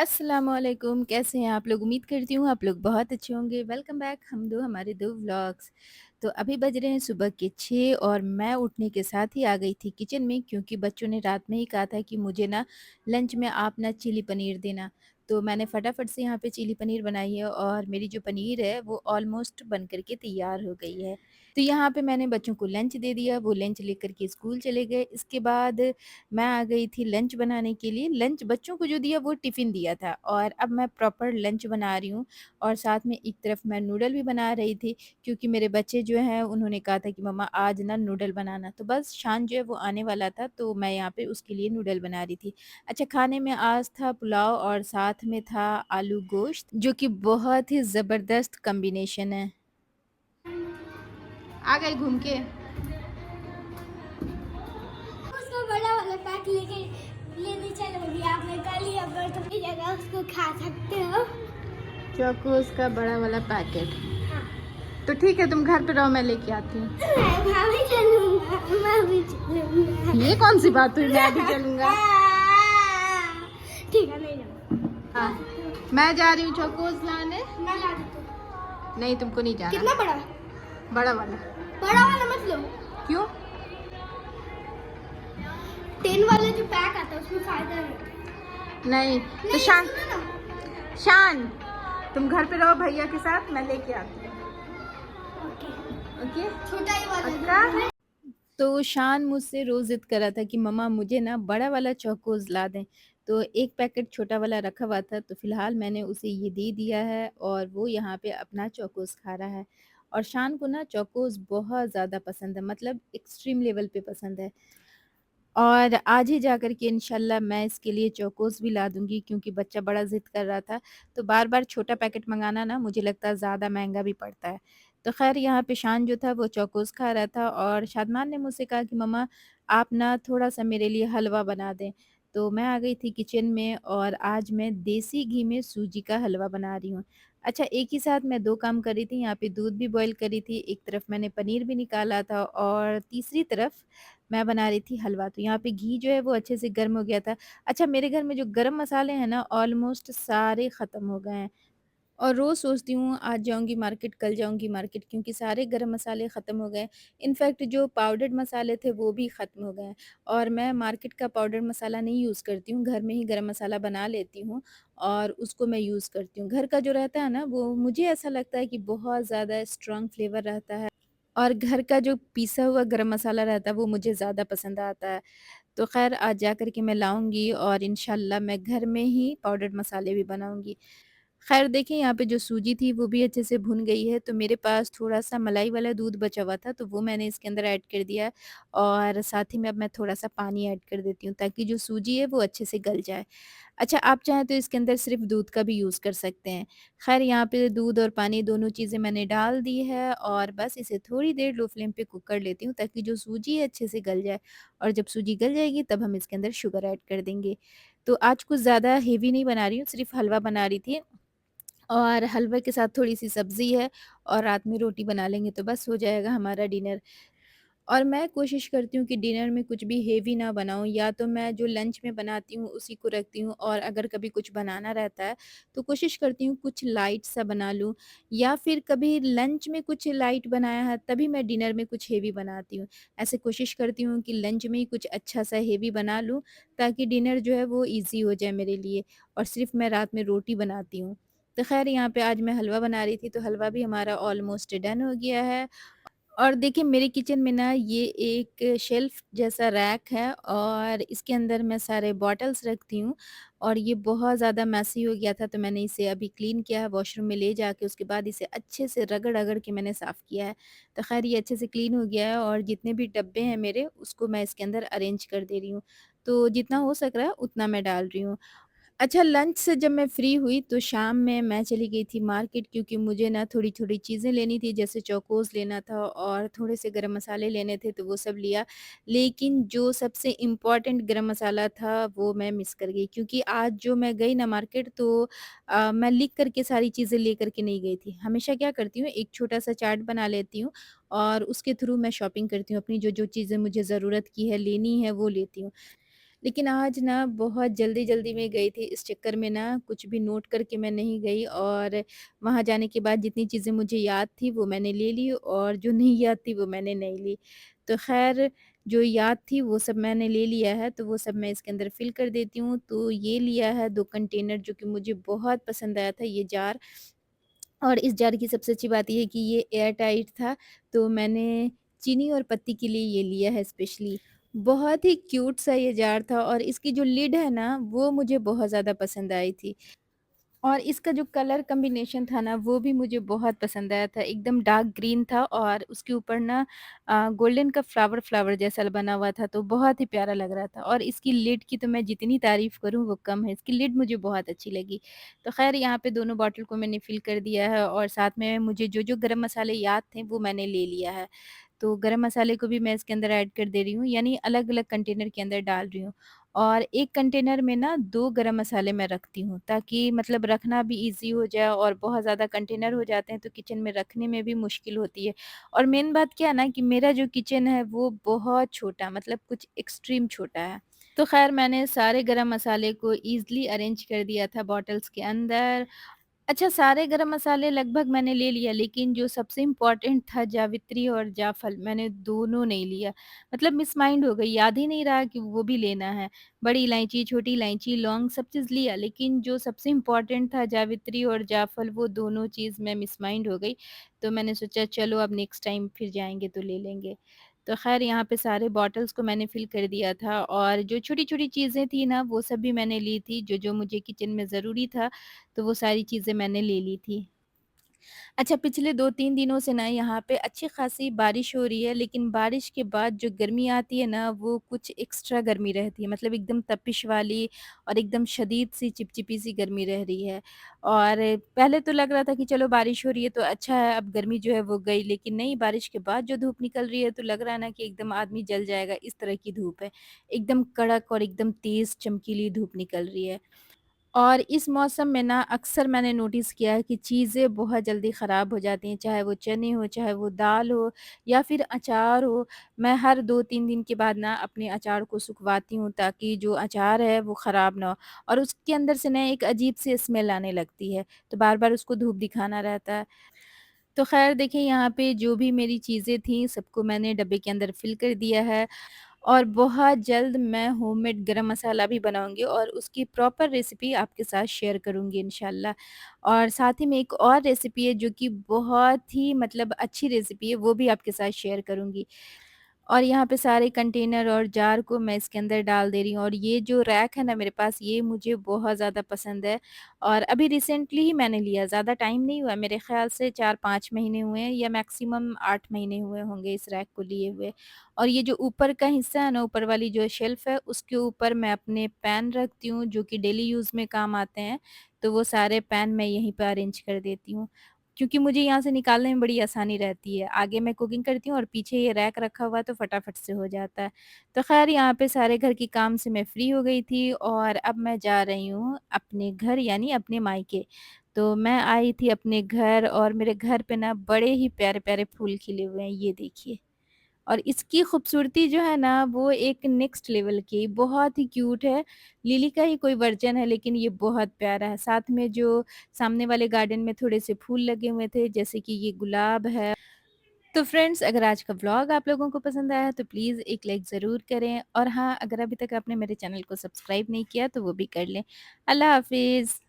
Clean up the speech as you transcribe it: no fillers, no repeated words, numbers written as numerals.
अस्सलामुअलैकुम, कैसे हैं आप लोग? उम्मीद करती हूँ आप लोग बहुत अच्छे होंगे। वेलकम बैक हमारे 2 व्लॉग्स। तो अभी बज रहे हैं सुबह के 6 और मैं उठने के साथ ही आ गई थी किचन में क्योंकि बच्चों ने रात में ही कहा था कि मुझे ना लंच में आप ना चिली पनीर देना। तो मैंने फटाफट से यहाँ पे चिली पनीर बनाई है और मेरी जो पनीर है वो ऑलमोस्ट बन कर के तैयार हो गई है। तो यहाँ पे मैंने बच्चों को लंच दे दिया, वो लंच लेकर के स्कूल चले गए। इसके बाद मैं आ गई थी लंच बनाने के लिए। लंच बच्चों को जो दिया वो टिफ़िन दिया था और अब मैं प्रॉपर लंच बना रही हूँ और साथ में एक तरफ मैं नूडल भी बना रही थी क्योंकि मेरे बच्चे जो हैं उन्होंने कहा था कि मम्मा आज ना नूडल बनाना। तो बस शान जो है वो आने वाला था तो मैं यहाँ पे उसके लिए नूडल बना रही थी। अच्छा खाने में आज था पुलाव और साथ में था आलू गोश्त जो कि बहुत ही ज़बरदस्त कॉम्बिनेशन है। आ गए घूम के। उसको बड़ा वाला पैक लेके लेने चलोगी आपने कल ही अगर तुम की जगह उसको खा सकते हो। चोकोस का बड़ा वाला पैकेट। हाँ। तो ठीक है तुम घर पे रहो मैं लेके आती हूँ। मैं भी चलूंगा मैं भी चलूंगा। ये कौन सी बात हुई मैं भी चलूंगा। ठीक है नहीं जाऊँ। हाँ मैं जा रही हूँ चोकोस लाने। मैं ला देती हूँ। नहीं तुमको नहीं जाना। कितना बड़ा? बड़ा वाला। बड़ा वाला मत लो। क्यों? 10 वाला जो पैक आता है उसमें फायदा है। नहीं तो नहीं शान सुनो ना। शान तुम घर पे रहो भैया के साथ मैं लेके आती हूँ। ओके। ओके छोटा ही वाला पक्का। जो है। तो शान मुझसे रोज़ ज़िद कर रहा था कि मम्मा मुझे ना बड़ा वाला चोकोज़ ला दें। तो एक पैकेट छोटा वाला रखा हुआ था तो फ़िलहाल मैंने उसे ये दे दिया है और वो यहाँ पे अपना चोकोज़ खा रहा है। और शान को ना चोकोज़ बहुत ज़्यादा पसंद है मतलब एक्सट्रीम लेवल पे पसंद है। और आज ही जाकर के इंशाल्लाह मैं इसके लिए चोकोज़ भी ला दूँगी क्योंकि बच्चा बड़ा ज़िद कर रहा था। तो बार-बार छोटा पैकेट मँगाना ना मुझे लगता है ज़्यादा महँगा भी पड़ता है। तो ख़ैर यहाँ पे शान जो था वो चोकोज़ खा रहा था और शादमान ने मुझसे कहा कि मम्मा आप ना थोड़ा-सा मेरे लिए हलवा बना दें। तो मैं आ गई थी किचन में और आज मैं देसी घी में सूजी का हलवा बना रही हूँ। अच्छा एक ही साथ मैं 2 काम कर रही थी, यहाँ पे दूध भी बॉयल कर रही थी, एक तरफ मैंने पनीर भी निकाला था और तीसरी तरफ मैं बना रही थी हलवा। तो यहाँ पे घी जो है वो अच्छे से गर्म हो गया था। अच्छा मेरे घर में जो गरम मसाले हैं ना ऑलमोस्ट सारे ख़त्म हो गए हैं और रोज़ सोचती हूँ आज जाऊँगी मार्केट, कल जाऊँगी मार्केट क्योंकि सारे गरम मसाले ख़त्म हो गए। इनफैक्ट जो पाउडर्ड मसाले थे वो भी ख़त्म हो गए हैं और मैं मार्केट का पाउडर मसाला नहीं यूज़ करती हूँ, घर में ही गरम मसाला बना लेती हूँ और उसको मैं यूज़ करती हूँ। घर का जो रहता है ना वो मुझे ऐसा लगता है कि बहुत ज़्यादा स्ट्रॉन्ग फ्लेवर रहता है और घर का जो पीसा हुआ गरम मसाला रहता है वो मुझे ज़्यादा पसंद आता है। तो ख़ैर आज जा कर के मैं लाऊँगी और इंशाल्लाह मैं घर में ही पाउडर्ड मसाले भी बनाऊँगी। ख़ैर देखिए यहाँ पे जो सूजी थी वो भी अच्छे से भुन गई है, तो मेरे पास थोड़ा-सा मलाई वाला दूध बचा हुआ था तो वो मैंने इसके अंदर ऐड कर दिया और साथ ही में अब मैं थोड़ा-सा पानी ऐड कर देती हूँ ताकि जो सूजी है वो अच्छे से गल जाए। अच्छा आप चाहें तो इसके अंदर सिर्फ़ दूध का भी यूज़ कर सकते हैं। ख़ैर यहाँ पे दूध और पानी दोनों चीज़ें मैंने डाल दी है और बस इसे थोड़ी देर लो फ्लेम पे कुक कर लेती हूँ ताकि जो सूजी है अच्छे से गल जाए और जब सूजी गल जाएगी तब हम इसके अंदर शुगर ऐड कर देंगे। तो आज कुछ ज़्यादा हेवी नहीं बना रही हूँ, सिर्फ़ हलवा बना रही थी और हलवे के साथ थोड़ी-सी सब्ज़ी है और रात में रोटी बना लेंगे तो बस हो जाएगा हमारा डिनर। और मैं कोशिश करती हूँ कि डिनर में कुछ भी हेवी ना बनाऊँ या तो मैं जो लंच में बनाती हूँ उसी को रखती हूँ और अगर कभी कुछ बनाना रहता है तो कोशिश करती हूँ कुछ लाइट सा बना लूँ या फिर कभी लंच में कुछ लाइट बनाया है तभी मैं डिनर में कुछ हेवी बनाती हूँ। ऐसे कोशिश करती हूँ कि लंच में ही कुछ अच्छा सा हेवी बना लूँ ताकि डिनर जो है वो ईज़ी हो जाए मेरे लिए और सिर्फ़ मैं रात में रोटी बनाती हूँ। तो ख़ैर यहाँ पे आज मैं हलवा बना रही थी तो हलवा भी हमारा ऑलमोस्ट डन हो गया है। और देखिए मेरे किचन में ना ये एक शेल्फ़ जैसा रैक है और इसके अंदर मैं सारे बॉटल्स रखती हूँ और ये बहुत ज़्यादा मेसी हो गया था तो मैंने इसे अभी क्लीन किया है वॉशरूम में ले जाके उसके बाद इसे अच्छे से रगड़-रगड़ के मैंने साफ़ किया है। तो ख़ैर ये अच्छे से क्लीन हो गया है और जितने भी डब्बे हैं मेरे उसको मैं इसके अंदर अरेंज कर दे रही हूँ। तो जितना हो सक रहा है उतना मैं डाल रही हूँ। अच्छा लंच से जब मैं फ्री हुई तो शाम में मैं चली गई थी मार्केट क्योंकि मुझे ना थोड़ी-थोड़ी चीज़ें लेनी थी जैसे चोकोज़ लेना था और थोड़े से गरम मसाले लेने थे तो वो सब लिया। लेकिन जो सबसे इम्पोर्टेंट गरम मसाला था वो मैं मिस कर गई क्योंकि आज जो मैं गई ना मार्केट तो मैं लिख कर के सारी चीज़ें लेकर के नहीं गई थी। हमेशा क्या करती हूँ एक छोटा-सा चार्ट बना लेती हूँ और उसके थ्रू मैं शॉपिंग करती हूँ। अपनी जो-जो चीज़ें मुझे ज़रूरत की है, लेनी है वो लेती हूँ। लेकिन आज ना बहुत जल्दी-जल्दी में गई थी, इस चक्कर में ना कुछ भी नोट करके मैं नहीं गई और वहाँ जाने के बाद जितनी चीज़ें मुझे याद थी वो मैंने ले ली और जो नहीं याद थी वो मैंने नहीं ली। तो ख़ैर जो याद थी वो सब मैंने ले लिया है, तो वो सब मैं इसके अंदर फ़िल कर देती हूँ। तो ये लिया है 2 कंटेनर जो कि मुझे बहुत पसंद आया था ये जार। और इस जार की सबसे अच्छी बात ये है कि ये एयर टाइट था, तो मैंने चीनी और पत्ती के लिए ये लिया है स्पेशली। बहुत ही क्यूट सा ये जार था और इसकी जो लिड है ना, वो मुझे बहुत ज़्यादा पसंद आई थी। और इसका जो कलर कॉम्बिनेशन था ना, वो भी मुझे बहुत पसंद आया था। एकदम डार्क ग्रीन था और उसके ऊपर ना गोल्डन का फ्लावर फ्लावर जैसा बना हुआ था, तो बहुत ही प्यारा लग रहा था। और इसकी लिड की तो मैं जितनी तारीफ़ करूँ वो कम है, इसकी लिड मुझे बहुत अच्छी लगी। तो ख़ैर यहाँ पे दोनों बॉटल को मैंने फ़िल कर दिया है और साथ में मुझे जो-जो गरम मसाले याद थे, वो मैंने ले लिया है। तो गरम मसाले को भी मैं इसके अंदर ऐड कर दे रही हूँ, यानी अलग-अलग कंटेनर के अंदर डाल रही हूँ। और एक कंटेनर में ना 2 गरम मसाले मैं रखती हूँ, ताकि मतलब रखना भी ईज़ी हो जाए और बहुत ज़्यादा कंटेनर हो जाते हैं तो किचन में रखने में भी मुश्किल होती है। और मेन बात क्या है ना कि मेरा जो किचन है वो बहुत छोटा मतलब कुछ एक्सट्रीम छोटा है। तो ख़ैर मैंने सारे गरम मसाले को ईज़िली अरेंज कर दिया था बॉटल्स के अंदर। अच्छा, सारे गरम मसाले लगभग मैंने ले लिया, लेकिन जो सबसे इम्पोर्टेंट था जावित्री और जायफल मैंने दोनों नहीं लिया। मतलब मिसमाइंड हो गई, याद ही नहीं रहा कि वो भी लेना है। बड़ी इलायची, छोटी इलायची, लौंग सब चीज़ लिया, लेकिन जो सबसे इम्पोर्टेंट था जावित्री और जायफल वो दोनों चीज़ मैं मिसमाइंड हो गई। तो मैंने सोचा चलो अब नेक्स्ट टाइम फिर जाएँगे तो ले लेंगे। तो ख़ैर यहाँ पे सारे बॉटल्स को मैंने फ़िल कर दिया था और जो छोटी-छोटी चीज़ें थी ना वो सब भी मैंने ली थी, जो-जो मुझे किचन में ज़रूरी था तो वो सारी चीज़ें मैंने ले ली थी। अच्छा, पिछले 2-3 दिनों से ना यहाँ पे अच्छी खासी बारिश हो रही है, लेकिन बारिश के बाद जो गर्मी आती है ना, वो कुछ एक्स्ट्रा गर्मी रहती है, मतलब एकदम तपिश वाली और एकदम शदीद सी चिपचिपी सी गर्मी रह रही है। और पहले तो लग रहा था कि चलो बारिश हो रही है तो अच्छा है, अब गर्मी जो है वो गई, लेकिन नहीं, बारिश के बाद जो धूप निकल रही है तो लग रहा है ना कि एकदम आदमी जल जाएगा, इस तरह की धूप है। एकदम कड़क और एकदम तेज़ चमकीली धूप निकल रही है। और इस मौसम में ना अक्सर मैंने नोटिस किया है कि चीज़ें बहुत जल्दी ख़राब हो जाती हैं, चाहे वो चने हो, चाहे वो दाल हो या फिर अचार हो। मैं हर 2-3 दिन के बाद ना अपने अचार को सुखवाती हूँ ताकि जो अचार है वो ख़राब ना हो और उसके अंदर से ना एक अजीब-सी स्मेल आने लगती है, तो बार-बार उसको धूप दिखाना रहता है। तो ख़ैर देखिए यहाँ पे जो भी मेरी चीज़ें थी सबको मैंने डब्बे के अंदर फ़िल कर दिया है और बहुत जल्द मैं होममेड गरम मसाला भी बनाऊँगी और उसकी प्रॉपर रेसिपी आपके साथ शेयर करूँगी इंशाल्लाह। और साथ ही में एक और रेसिपी है जो कि बहुत ही मतलब अच्छी रेसिपी है, वो भी आपके साथ शेयर करूँगी। और यहाँ पे सारे कंटेनर और जार को मैं इसके अंदर डाल दे रही हूँ और ये जो रैक है ना मेरे पास ये मुझे बहुत ज़्यादा पसंद है और अभी रिसेंटली ही मैंने लिया, ज़्यादा टाइम नहीं हुआ, मेरे ख़्याल से 4-5 महीने हुए हैं या मैक्सिमम 8 महीने हुए होंगे इस रैक को लिए हुए। और ये जो ऊपर का हिस्सा है ना, ऊपर वाली जो शेल्फ़ है उसके ऊपर मैं अपने पैन रखती हूँ जो कि डेली यूज़ में काम आते हैं, तो वो सारे पैन मैं यहीं पे अरेंज कर देती हूँ। क्योंकि मुझे यहाँ से निकालने में बड़ी आसानी रहती है। आगे मैं कुकिंग करती हूँ और पीछे ये रैक रखा हुआ है तो फटाफट से हो जाता है। तो ख़ैर यहाँ पे सारे घर के काम से मैं फ्री हो गई थी और अब मैं जा रही हूँ अपने घर यानी अपने मायके। तो मैं आई थी अपने घर और मेरे घर पे ना बड़े ही प्यारे-प्यारे फूल खिले हुए हैं, ये देखिए। और इसकी खूबसूरती जो है ना वो एक नेक्स्ट लेवल की, बहुत ही क्यूट है। लिली का ही कोई वर्ज़न है लेकिन ये बहुत प्यारा है। साथ में जो सामने वाले गार्डन में थोड़े से फूल लगे हुए थे जैसे कि ये गुलाब है। तो फ्रेंड्स अगर आज का व्लॉग आप लोगों को पसंद आया तो प्लीज़ एक लाइक ज़रूर करें और हाँ, अगर अभी तक आपने मेरे चैनल को सब्सक्राइब नहीं किया तो वो भी कर लें। अल्लाह हाफ़िज़।